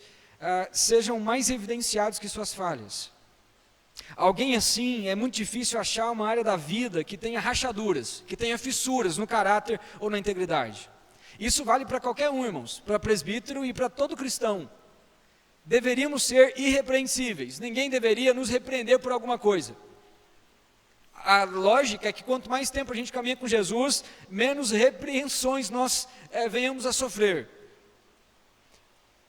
sejam mais evidenciados que suas falhas. Alguém assim, é muito difícil achar uma área da vida que tenha rachaduras, que tenha fissuras no caráter ou na integridade. Isso vale para qualquer um, irmãos, para presbítero e para todo cristão. Deveríamos ser irrepreensíveis, ninguém deveria nos repreender por alguma coisa. A lógica é que quanto mais tempo a gente caminha com Jesus, menos repreensões nós venhamos a sofrer.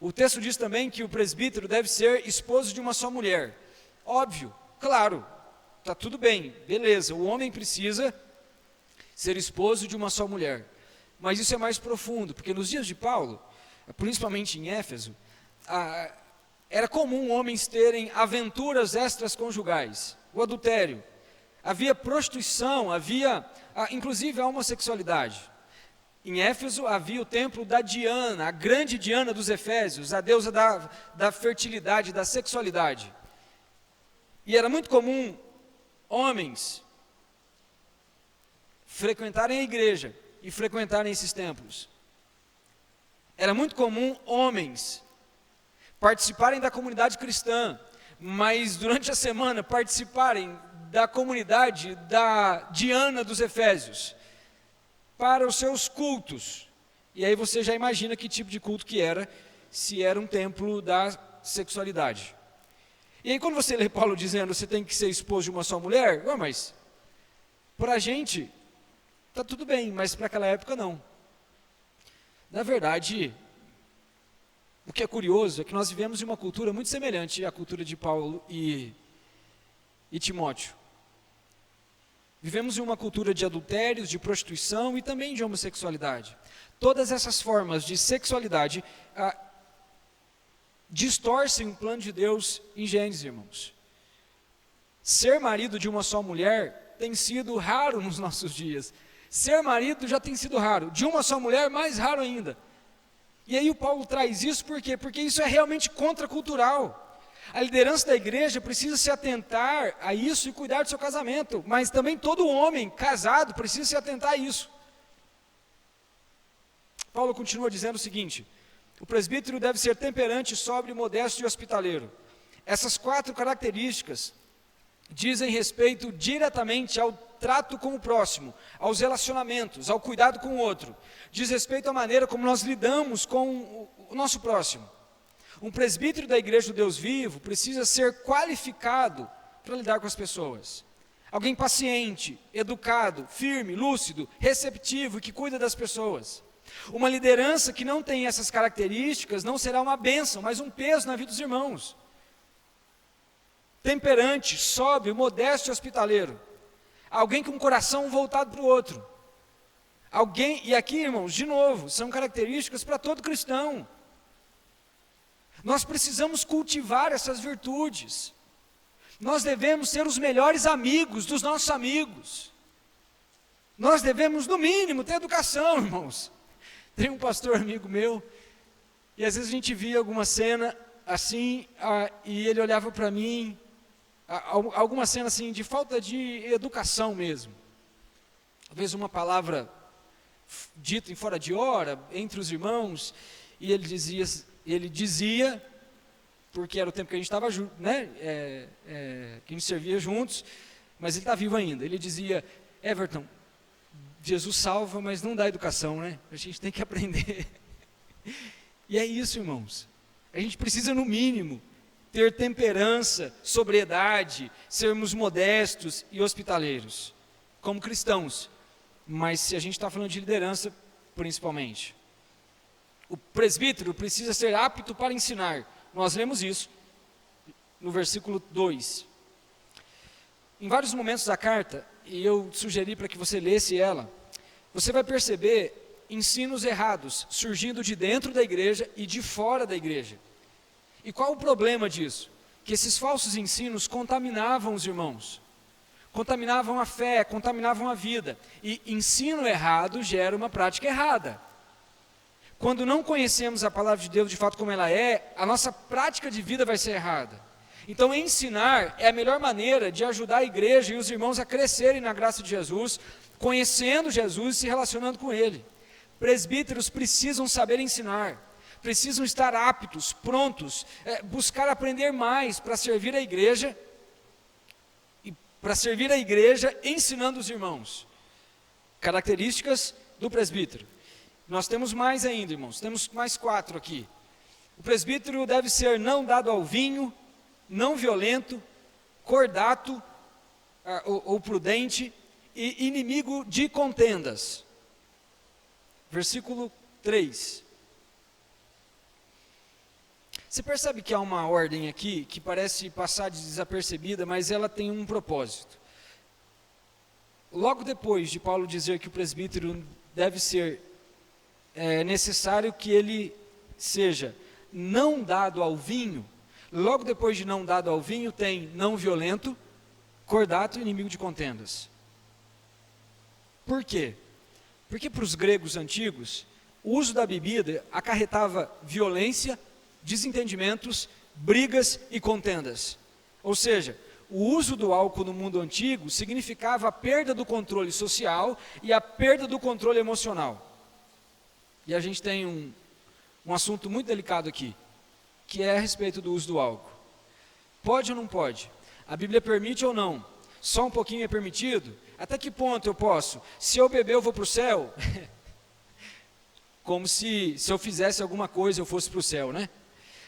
O texto diz também que o presbítero deve ser esposo de uma só mulher. Óbvio, claro, está tudo bem, beleza, o homem precisa ser esposo de uma só mulher. Mas isso é mais profundo, porque nos dias de Paulo, principalmente em Éfeso, era comum homens terem aventuras extraconjugais, o adultério. Havia prostituição, havia inclusive a homossexualidade. Em Éfeso havia o templo da Diana, a grande Diana dos Efésios, a deusa da fertilidade, da sexualidade. E era muito comum homens frequentarem a igreja e frequentarem esses templos. Era muito comum homens participarem da comunidade cristã, mas durante a semana participarem da comunidade da Diana dos Efésios, para os seus cultos. E aí você já imagina que tipo de culto que era, se era um templo da sexualidade. E aí quando você lê Paulo dizendo, você tem que ser esposo de uma só mulher, mas para a gente, está tudo bem, mas para aquela época não. Na verdade, o que é curioso é que nós vivemos em uma cultura muito semelhante à cultura de Paulo e Timóteo. Vivemos em uma cultura de adultérios, de prostituição e também de homossexualidade. Todas essas formas de sexualidade distorcem o plano de Deus em Gênesis, irmãos. Ser marido de uma só mulher tem sido raro nos nossos dias. Ser marido já tem sido raro. De uma só mulher, mais raro ainda. E aí o Paulo traz isso por quê? Porque isso é realmente contracultural. A liderança da igreja precisa se atentar a isso e cuidar do seu casamento, mas também todo homem casado precisa se atentar a isso. Paulo continua dizendo o seguinte: o presbítero deve ser temperante, sóbrio, modesto e hospitaleiro. Essas 4 características dizem respeito diretamente ao trato com o próximo, aos relacionamentos, ao cuidado com o outro. Diz respeito à maneira como nós lidamos com o nosso próximo. Um presbítero da igreja do Deus vivo precisa ser qualificado para lidar com as pessoas. Alguém paciente, educado, firme, lúcido, receptivo e que cuida das pessoas. Uma liderança que não tem essas características não será uma bênção, mas um peso na vida dos irmãos. Temperante, sóbrio, modesto e hospitaleiro. Alguém com um coração voltado para o outro. Alguém, e aqui, irmãos, de novo, são características para todo cristão. Nós precisamos cultivar essas virtudes. Nós devemos ser os melhores amigos dos nossos amigos. Nós devemos, no mínimo, ter educação, irmãos. Tem um pastor amigo meu, e às vezes a gente via alguma cena assim, e ele olhava para mim, alguma cena assim, de falta de educação mesmo. Talvez uma palavra dita em fora de hora, entre os irmãos, e ele dizia, porque era o tempo que a gente estava junto, né? Que a gente servia juntos, mas ele está vivo ainda. Ele dizia: Everton, Jesus salva, mas não dá educação, né? A gente tem que aprender. E é isso, irmãos. A gente precisa, no mínimo, ter temperança, sobriedade, sermos modestos e hospitaleiros, como cristãos. mas se a gente está falando de liderança, principalmente. O presbítero precisa ser apto para ensinar. Nós lemos isso no versículo 2. Em vários momentos da carta, e eu sugeri para que você lesse ela, você vai perceber ensinos errados surgindo de dentro da igreja e de fora da igreja. E qual o problema disso? Que esses falsos ensinos contaminavam os irmãos, contaminavam a fé, contaminavam a vida. E ensino errado gera uma prática errada. Quando não conhecemos a palavra de Deus de fato como ela é, a nossa prática de vida vai ser errada. Então ensinar é a melhor maneira de ajudar a igreja e os irmãos a crescerem na graça de Jesus, conhecendo Jesus e se relacionando com Ele. Presbíteros precisam saber ensinar, precisam estar aptos, prontos, buscar aprender mais para servir a igreja, e para servir a igreja ensinando os irmãos. Características do presbítero. Nós temos mais ainda, irmãos, temos mais 4 aqui. O presbítero deve ser não dado ao vinho, não violento, cordato ou prudente e inimigo de contendas. Versículo 3. Você percebe que há uma ordem aqui que parece passar desapercebida, mas ela tem um propósito. Logo depois de Paulo dizer que o presbítero deve ser necessário que ele seja não dado ao vinho, logo depois de não dado ao vinho tem não violento, cordato e inimigo de contendas. Por quê? Porque para os gregos antigos, o uso da bebida acarretava violência, desentendimentos, brigas e contendas. Ou seja, o uso do álcool no mundo antigo significava a perda do controle social e a perda do controle emocional. E a gente tem um assunto muito delicado aqui, que é a respeito do uso do álcool. Pode ou não pode? A Bíblia permite ou não? Só um pouquinho é permitido? Até que ponto eu posso? Se eu beber eu vou para o céu? Como se eu fizesse alguma coisa eu fosse para o céu, né?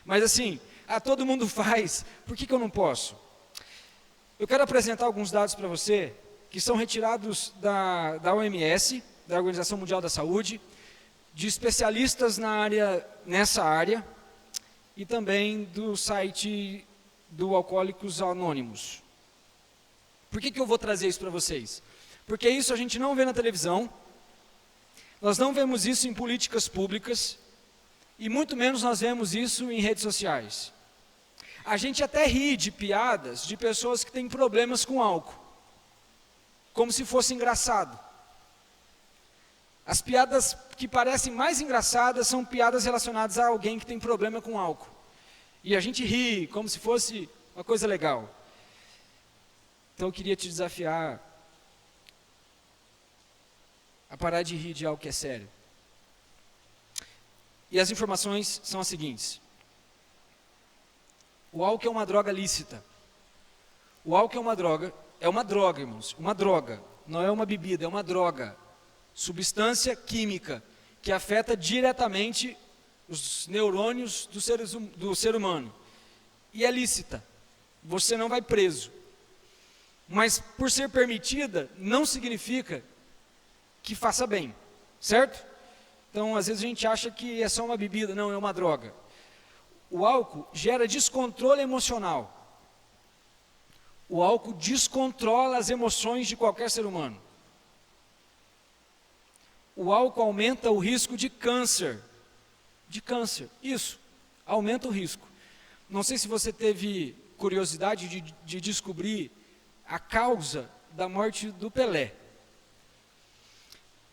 Mas assim, todo mundo faz, por que eu não posso? Eu quero apresentar alguns dados para você, que são retirados da OMS, da Organização Mundial da Saúde, de especialistas nessa área, e também do site do Alcoólicos Anônimos. Por que eu vou trazer isso para vocês? Porque isso a gente não vê na televisão, nós não vemos isso em políticas públicas, e muito menos nós vemos isso em redes sociais. A gente até ri de piadas de pessoas que têm problemas com álcool, como se fosse engraçado. As piadas que parecem mais engraçadas são piadas relacionadas a alguém que tem problema com álcool. E a gente ri como se fosse uma coisa legal. Então eu queria te desafiar a parar de rir de algo que é sério. E as informações são as seguintes. O álcool é uma droga lícita. O álcool é uma droga, irmãos, uma droga. Não é uma bebida, é uma droga. Substância química que afeta diretamente os neurônios do ser humano. E é lícita. Você não vai preso. Mas por ser permitida, não significa que faça bem. Certo? Então, às vezes a gente acha que é só uma bebida. Não, é uma droga. O álcool gera descontrole emocional. O álcool descontrola as emoções de qualquer ser humano. O álcool aumenta o risco de câncer. De câncer, isso, aumenta o risco. Não sei se você teve curiosidade de descobrir a causa da morte do Pelé.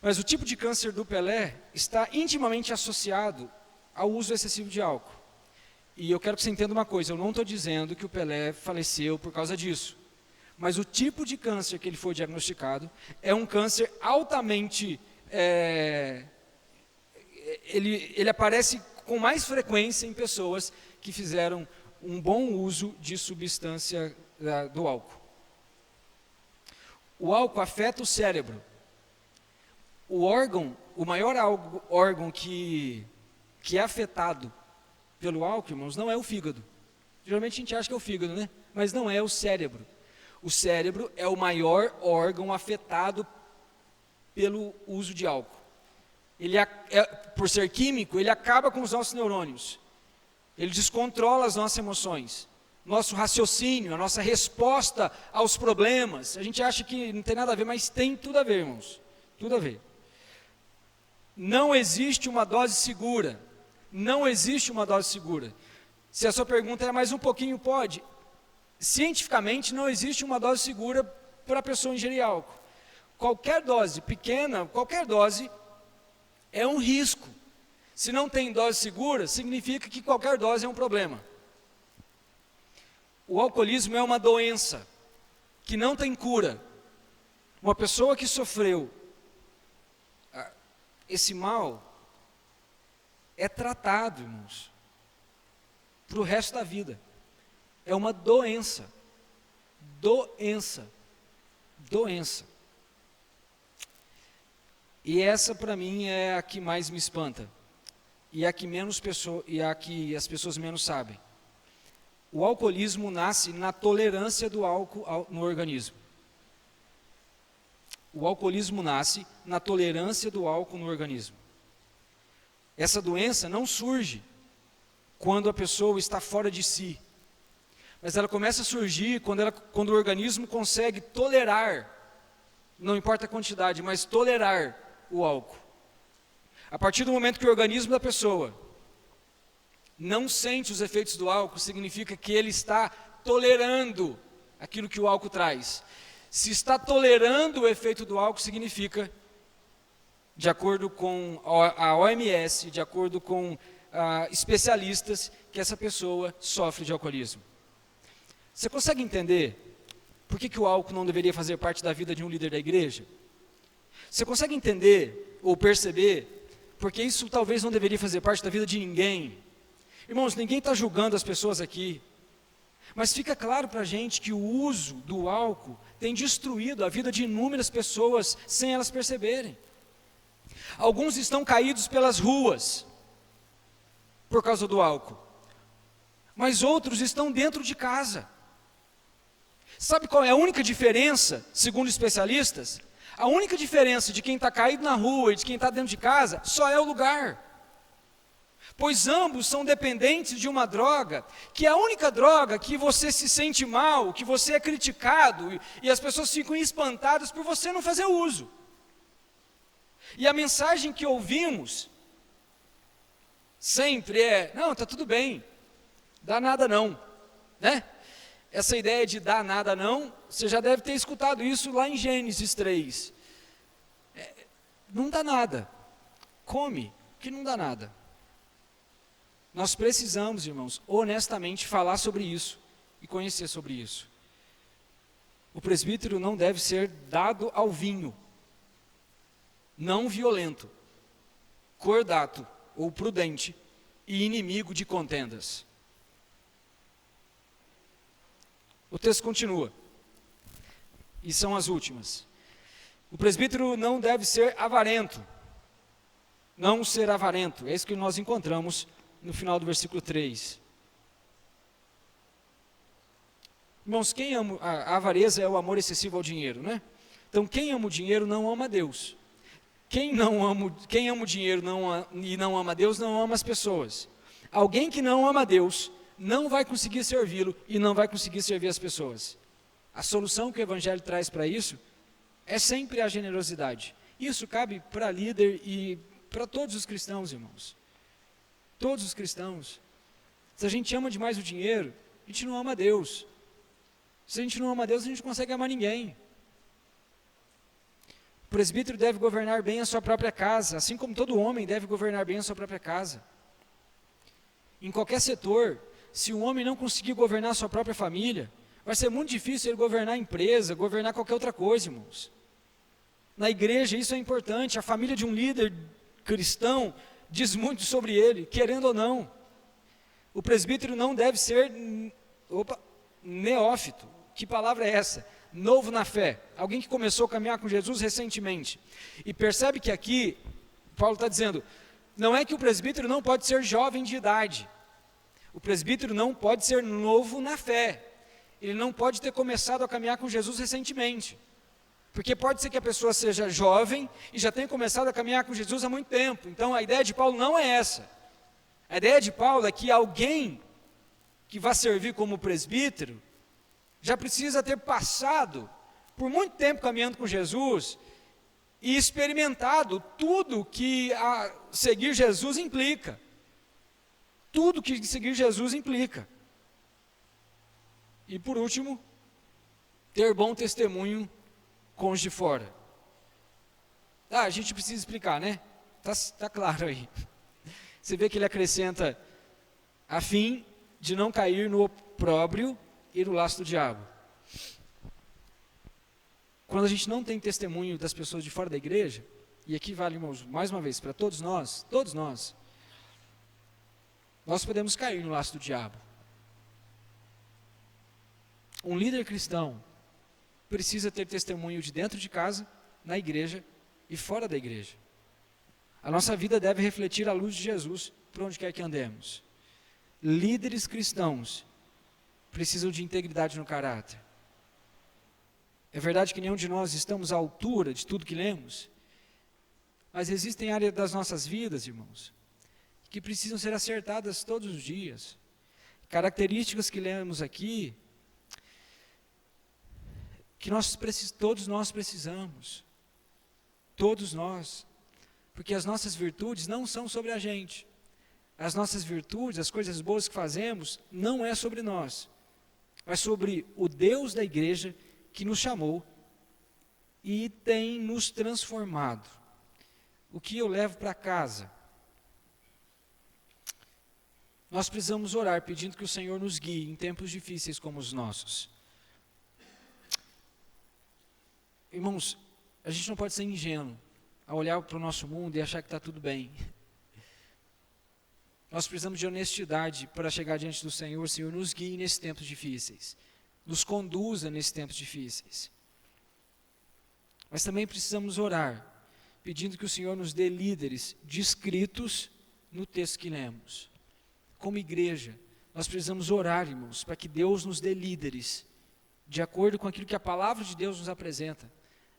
Mas o tipo de câncer do Pelé está intimamente associado ao uso excessivo de álcool. E eu quero que você entenda uma coisa, eu não estou dizendo que o Pelé faleceu por causa disso. Mas o tipo de câncer que ele foi diagnosticado é um câncer altamente... Ele aparece com mais frequência em pessoas que fizeram um bom uso de substância do álcool. O álcool afeta o cérebro. O maior órgão que é afetado pelo álcool, irmãos, não é o fígado. Geralmente a gente acha que é o fígado, né? Mas não é o cérebro. O cérebro é o maior órgão afetado pelo uso de álcool. Por ser químico, ele acaba com os nossos neurônios. Ele descontrola as nossas emoções, nosso raciocínio, a nossa resposta aos problemas. A gente acha que não tem nada a ver, mas tem tudo a ver, irmãos. Tudo a ver. Não existe uma dose segura. Não existe uma dose segura. Se a sua pergunta é mais um pouquinho, pode. Cientificamente, não existe uma dose segura para a pessoa ingerir álcool. Qualquer dose pequena, qualquer dose, é um risco. Se não tem dose segura, significa que qualquer dose é um problema. O alcoolismo é uma doença que não tem cura. Uma pessoa que sofreu esse mal é tratado, irmãos, para o resto da vida. É uma doença. Doença. Doença. E essa, para mim, é a que mais me espanta. E a que as pessoas menos sabem. O alcoolismo nasce na tolerância do álcool no organismo. O alcoolismo nasce na tolerância do álcool no organismo. Essa doença não surge quando a pessoa está fora de si, mas ela começa a surgir quando o organismo consegue tolerar, não importa a quantidade, mas tolerar o álcool. A partir do momento que o organismo da pessoa não sente os efeitos do álcool, significa que ele está tolerando aquilo que o álcool traz. Se está tolerando o efeito do álcool, significa, de acordo com a OMS, de acordo com especialistas, que essa pessoa sofre de alcoolismo. Você consegue entender por que o álcool não deveria fazer parte da vida de um líder da igreja? Você consegue entender ou perceber porque isso talvez não deveria fazer parte da vida de ninguém? Irmãos, ninguém está julgando as pessoas aqui, mas fica claro para a gente que o uso do álcool tem destruído a vida de inúmeras pessoas sem elas perceberem. Alguns estão caídos pelas ruas por causa do álcool, mas outros estão dentro de casa. Sabe qual é a única diferença, segundo especialistas? A única diferença de quem está caído na rua e de quem está dentro de casa só é o lugar. Pois ambos são dependentes de uma droga, que é a única droga que você se sente mal, que você é criticado e as pessoas ficam espantadas por você não fazer uso. E a mensagem que ouvimos sempre é: não, está tudo bem, dá nada não, né? Essa ideia de dar nada não, você já deve ter escutado isso lá em Gênesis 3. Não dá nada, come, que não dá nada. Nós precisamos, irmãos, honestamente falar sobre isso e conhecer sobre isso. O presbítero não deve ser dado ao vinho, não violento, cordato ou prudente e inimigo de contendas. O texto continua, e são as últimas. O presbítero não deve ser avarento, não ser avarento, é isso que nós encontramos no final do versículo 3. Irmãos, quem ama, a avareza é o amor excessivo ao dinheiro, né? Então, quem ama o dinheiro não ama Deus. Quem ama o dinheiro e não ama Deus, não ama as pessoas. Alguém que não ama Deus não vai conseguir servi-lo e não vai conseguir servir as pessoas. A solução que o Evangelho traz para isso é sempre a generosidade. Isso cabe para líder e para todos os cristãos, irmãos. Todos os cristãos. Se a gente ama demais o dinheiro, a gente não ama Deus. Se a gente não ama Deus, a gente não consegue amar ninguém. O presbítero deve governar bem a sua própria casa, assim como todo homem deve governar bem a sua própria casa. Em qualquer setor, se um homem não conseguir governar a sua própria família, vai ser muito difícil ele governar a empresa, governar qualquer outra coisa, irmãos. Na igreja isso é importante, a família de um líder cristão diz muito sobre ele, querendo ou não. O presbítero não deve ser neófito. Que palavra é essa? Novo na fé. Alguém que começou a caminhar com Jesus recentemente. E percebe que aqui, Paulo está dizendo, não é que o presbítero não pode ser jovem de idade. O presbítero não pode ser novo na fé. Ele não pode ter começado a caminhar com Jesus recentemente. Porque pode ser que a pessoa seja jovem e já tenha começado a caminhar com Jesus há muito tempo. Então a ideia de Paulo não é essa. A ideia de Paulo é que alguém que vai servir como presbítero já precisa ter passado por muito tempo caminhando com Jesus e experimentado tudo que seguir Jesus implica. Tudo que seguir Jesus implica. E por último, ter bom testemunho com os de fora. A gente precisa explicar, né? Tá claro aí. Você vê que ele acrescenta, a fim de não cair no opróbrio e no laço do diabo. Quando a gente não tem testemunho das pessoas de fora da igreja, e aqui vale, irmãos, mais uma vez, para todos nós podemos cair no laço do diabo. Um líder cristão precisa ter testemunho de dentro de casa, na igreja e fora da igreja. A nossa vida deve refletir a luz de Jesus por onde quer que andemos. Líderes cristãos precisam de integridade no caráter. É verdade que nenhum de nós estamos à altura de tudo que lemos, mas existem áreas das nossas vidas, irmãos, que precisam ser acertadas todos os dias. Características que lemos aqui, que todos nós precisamos. Todos nós. Porque as nossas virtudes não são sobre a gente. As nossas virtudes, as coisas boas que fazemos, não é sobre nós. Mas sobre o Deus da igreja que nos chamou e tem nos transformado. O que eu levo para casa? Nós precisamos orar pedindo que o Senhor nos guie em tempos difíceis como os nossos. Irmãos, a gente não pode ser ingênuo a olhar para o nosso mundo e achar que está tudo bem. Nós precisamos de honestidade para chegar diante do Senhor. O Senhor nos guie nesses tempos difíceis, nos conduza nesses tempos difíceis. Mas também precisamos orar, pedindo que o Senhor nos dê líderes descritos no texto que lemos. Como igreja, nós precisamos orar, irmãos, para que Deus nos dê líderes, de acordo com aquilo que a palavra de Deus nos apresenta.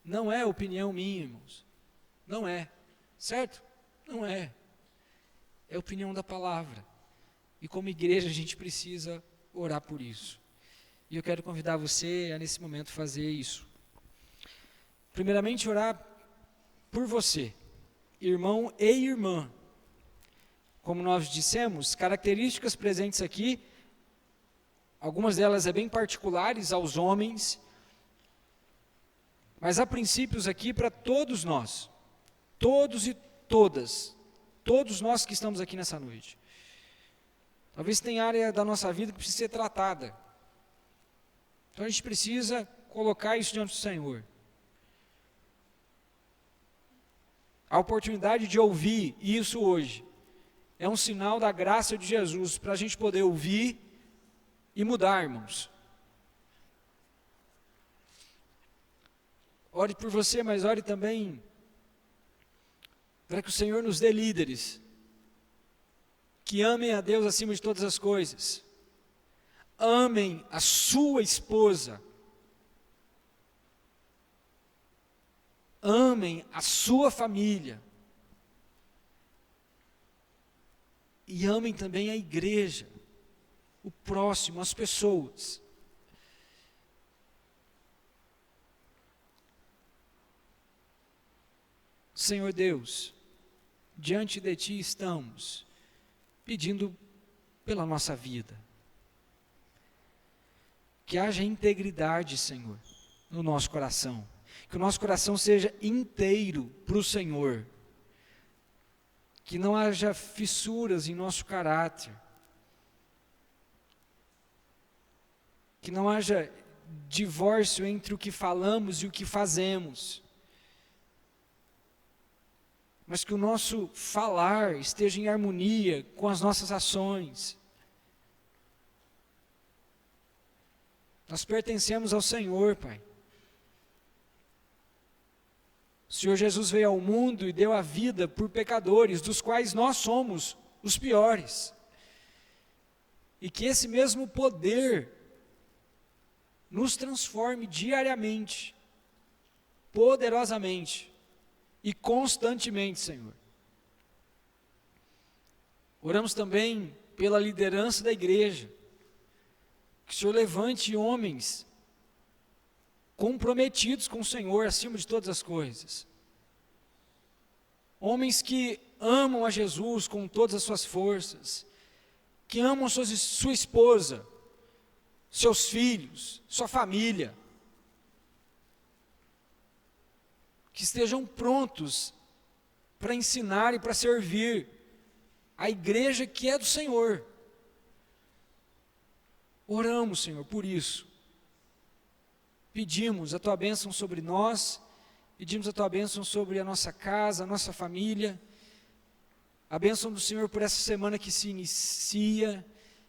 Não é opinião minha, irmãos. Não é. Certo? Não é. É a opinião da palavra. E como igreja a gente precisa orar por isso. E eu quero convidar você a nesse momento fazer isso. Primeiramente orar por você, irmão e irmã. Como nós dissemos, características presentes aqui, algumas delas bem particulares aos homens, mas há princípios aqui para todos nós, todos e todas, todos nós que estamos aqui nessa noite. Talvez tenha área da nossa vida que precisa ser tratada. Então a gente precisa colocar isso diante do Senhor. A oportunidade de ouvir isso hoje é um sinal da graça de Jesus para a gente poder ouvir e mudar, irmãos. Ore por você, mas ore também para que o Senhor nos dê líderes que amem a Deus acima de todas as coisas. Amem a sua esposa. Amem a sua família. E amem também a igreja, o próximo, as pessoas. Senhor Deus, diante de Ti estamos pedindo pela nossa vida. Que haja integridade, Senhor, no nosso coração. Que o nosso coração seja inteiro para o Senhor. Que não haja fissuras em nosso caráter. Que não haja divórcio entre o que falamos e o que fazemos. Mas que o nosso falar esteja em harmonia com as nossas ações. Nós pertencemos ao Senhor, Pai. O Senhor Jesus veio ao mundo e deu a vida por pecadores, dos quais nós somos os piores. E que esse mesmo poder nos transforme diariamente poderosamente e constantemente, Senhor. Oramos também pela liderança da igreja, que o Senhor levante homens comprometidos com o Senhor acima de todas as coisas. Homens que amam a Jesus com todas as suas forças, que amam sua esposa, seus filhos, sua família, que estejam prontos para ensinar e para servir a igreja que é do Senhor. Oramos, Senhor, por isso. Pedimos a Tua bênção sobre nós, pedimos a Tua bênção sobre a nossa casa, a nossa família, a bênção do Senhor por essa semana que se inicia,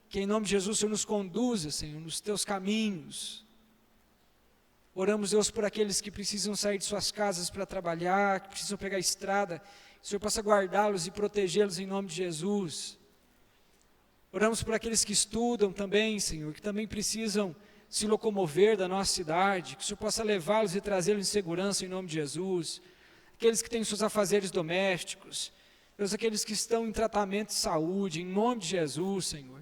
que em nome de Jesus o Senhor nos conduza, Senhor, nos Teus caminhos. Oramos, Deus, por aqueles que precisam sair de suas casas para trabalhar, que precisam pegar a estrada, que o Senhor possa guardá-los e protegê-los em nome de Jesus. Oramos por aqueles que estudam também, Senhor, que também precisam se locomover da nossa cidade, que o Senhor possa levá-los e trazê-los em segurança em nome de Jesus. Aqueles que têm seus afazeres domésticos, Deus, aqueles que estão em tratamento de saúde, em nome de Jesus, Senhor.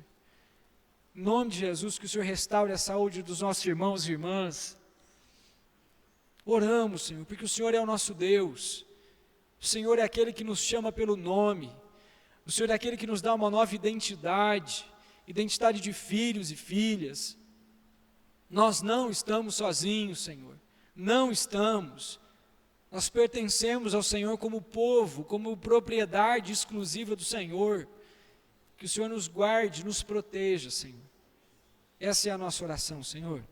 Em nome de Jesus, que o Senhor restaure a saúde dos nossos irmãos e irmãs. Oramos, Senhor, porque o Senhor é o nosso Deus. O Senhor é aquele que nos chama pelo nome. O Senhor é aquele que nos dá uma nova identidade, identidade de filhos e filhas. Nós não estamos sozinhos, Senhor, não estamos. Nós pertencemos ao Senhor como povo, como propriedade exclusiva do Senhor. Que o Senhor nos guarde, nos proteja, Senhor. Essa é a nossa oração, Senhor.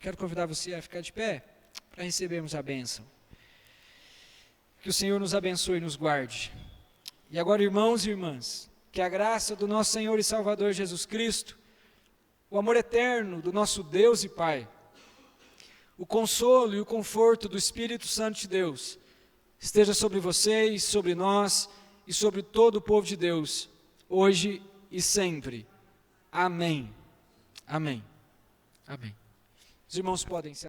Quero convidar você a ficar de pé para recebermos a bênção. Que o Senhor nos abençoe e nos guarde. E agora, irmãos e irmãs, que a graça do nosso Senhor e Salvador Jesus Cristo, o amor eterno do nosso Deus e Pai, o consolo e o conforto do Espírito Santo de Deus, esteja sobre vocês, sobre nós e sobre todo o povo de Deus, hoje e sempre. Amém. Amém. Amém. Os irmãos podem se